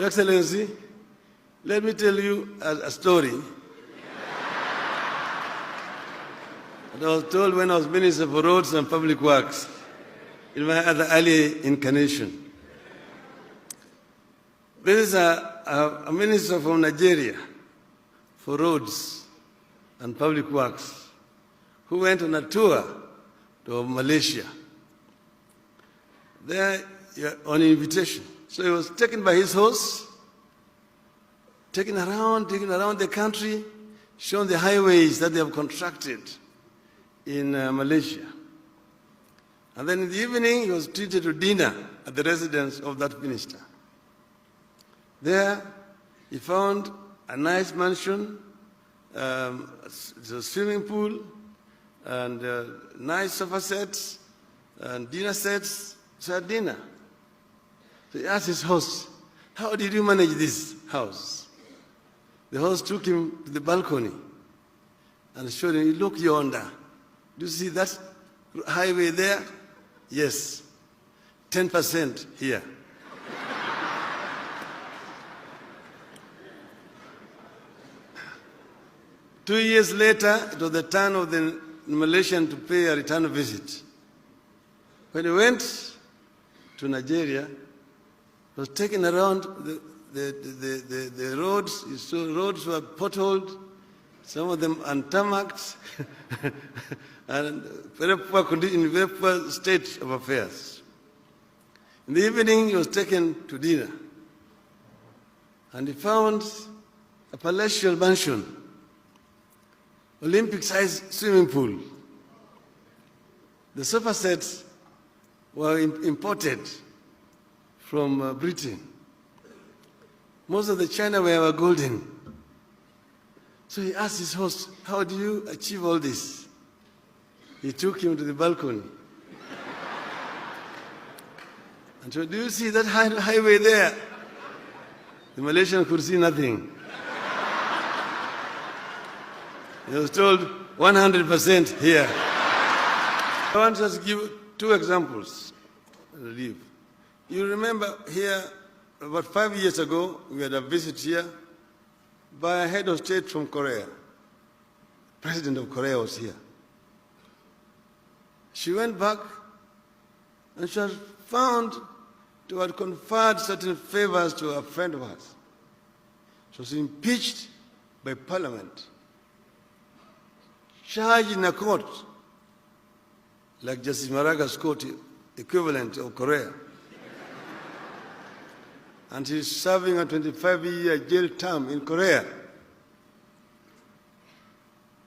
Your Excellency, let me tell you a story that I was told when I was Minister for Roads and Public Works in my other early incarnation. This is a minister from Nigeria for roads and public works who went on a tour to Malaysia. There on invitation. So he was taken by his host, taken around the country, shown the highways that they have constructed in Malaysia. And then in the evening, he was treated to dinner at the residence of that minister. There, he found a nice mansion, a swimming pool, and nice sofa sets, and dinner sets. So at dinner, so he asked his host, "How did you manage this house?" The host took him to the balcony and showed him, "Look yonder. Do you see that highway there? Yes, 10% here." Two years later, it was the turn of the Malaysian to pay a return visit. When he went to Nigeria, he was taken around the roads. He saw roads were potholed, some of them untarmacked, and very poor condition, very poor state of affairs. In the evening, he was taken to dinner, and he found a palatial mansion, Olympic-sized swimming pool. The sofa sets were imported from Britain. Most of the chinaware were golden. So he asked his host, "How do you achieve all this?" He took him to the balcony. And so, "Do you see that highway there?" The Malaysian could see nothing. He was told 100% here. I want to just give two examples. You remember here, about 5 years ago, we had a visit here by a head of state from Korea. President of Korea was here. She went back and she was found to have conferred certain favors to a friend of hers. She was impeached by Parliament, charged in a court, like Justice Maraga's court equivalent of Korea. And she's serving a 25-year jail term in Korea.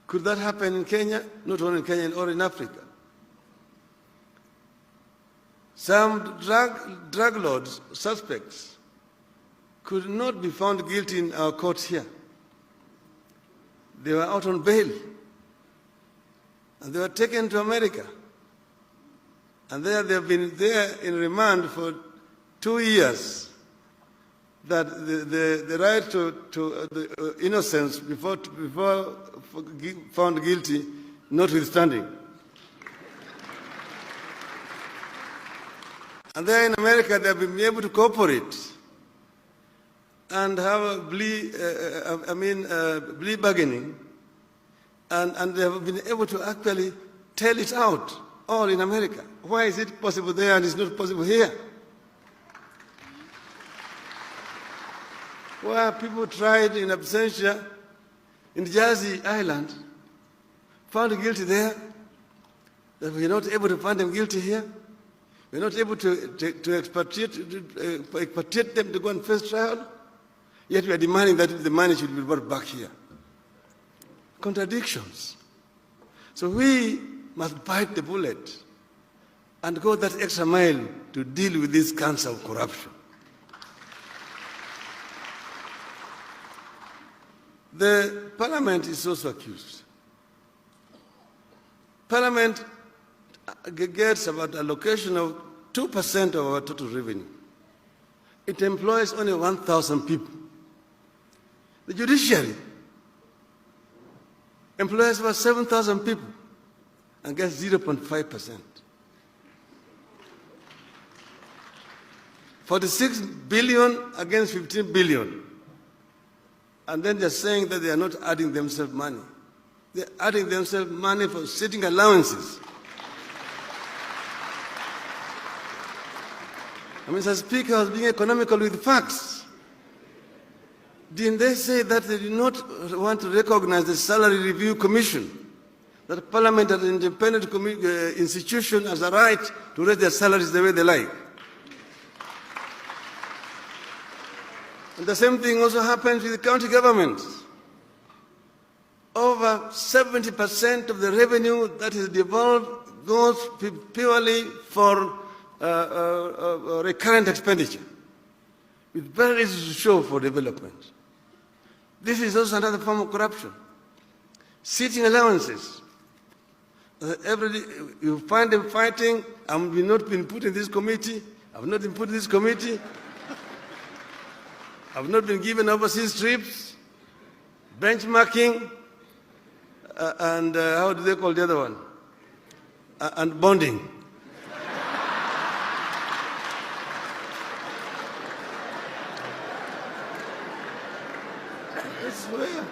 Could that happen in Kenya? Not only in Kenya, or in Africa. Some drug lords, suspects, could not be found guilty in our courts here. They were out on bail. And they were taken to America. And there they have been there in remand for 2 years. That the right to the innocence before found guilty, notwithstanding. And there in America, they have been able to cooperate and have a plea bargaining, and they have been able to actually tell it out, all in America. Why is it possible there and it's not possible here? Where people tried in absentia in Jersey Island, found guilty there, that we're not able to find them guilty here. We're not able to expatriate them to go and face trial, yet we are demanding that the money should be brought back here. Contradictions. So we must bite the bullet and go that extra mile to deal with this cancer of corruption. The Parliament is also accused. Parliament gets about allocation of 2% of our total revenue. It employs only 1,000 people. The judiciary employs about 7,000 people and gets 0.5%. 46 billion against 15 billion. And then they're saying that they are not adding themselves money. They're adding themselves money for sitting allowances. Mr. Speaker, I was being economical with facts. Didn't they say that they did not want to recognize the Salary Review Commission, that Parliament as an independent institution has a right to raise their salaries the way they like? And the same thing also happens with the county governments. Over 70% of the revenue that is devolved goes purely for recurrent expenditure, with very little to show for development. This is also another form of corruption. Sitting allowances. Every day you find them fighting, I've not been put in this committee, I've not been put in this committee, I've not been given overseas trips, benchmarking, and how do they call the other one? And bonding. That's where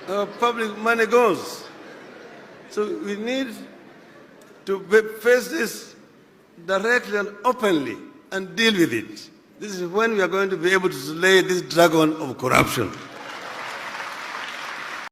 our public money goes. So we need to face this directly and openly and deal with it. This is when we are going to be able to slay this dragon of corruption.